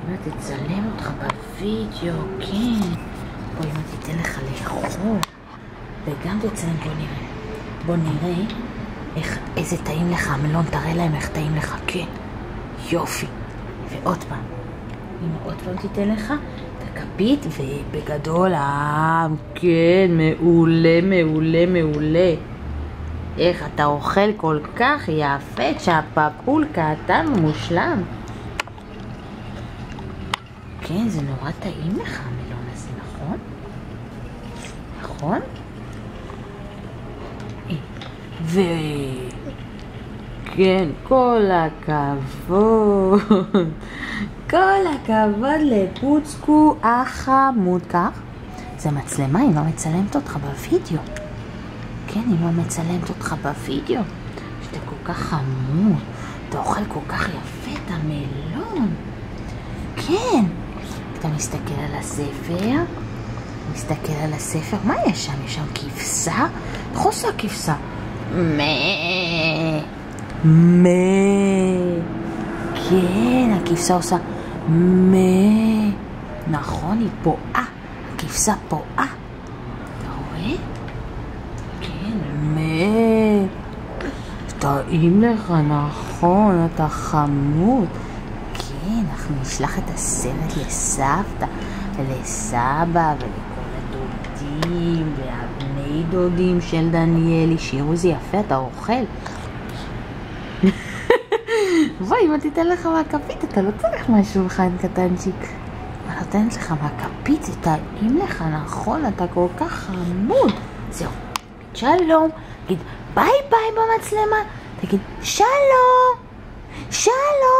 אמא תצלם אותך בווידאו, כן. בוא אמא תיתן לך לאכול. וגם תצלם, בוא נראה איזה טעים לך המלון, תראה להם איך טעים לך, כן. יופי. ועוד פעם. אמא עוד פעם תיתן לך את הכפית ובגדול, כן, מעולה, מעולה, מעולה. איך אתה אוכל כל כך יפה, שהפפולקה אתה מושלם. כן, זה נורא טעים לך המלון הזה, נכון? נכון? כן, כל הכבוד. כל הכבוד לפוצקו החמוד. כך? זה מצלמה, אמא מצלמת אותך בווידאו. כן, אמא מצלמת אותך בווידאו. שאתה כל כך חמוד. אתה אוכל כל כך יפה את המלון. כן. אתה מסתכל על הספר. מסתכל על הספר. מה יש שם? יש שם כבשה? איך עושה כבשה? כן, הכבשה עושה נכון, היא פועה. הכבשה פועה. אתה רואה? כן, טעים לך, נכון, אתה חמוד. כן, אנחנו נשלח את הסרט לסבתא ולסבא ולכל הדודים והבני דודים של דניאלי, שיראו איזה יפה אתה אוכל. בואי, אמא תיתן לך מהכפית, אתה לא צריך מהשולחן קטנצ'יק. אני נותנת לך מהכפית, זה טעים לך, נכון, אתה כל כך חמוד. זהו, שלום, תגיד ביי ביי במצלמה, תגיד שלום, שלום.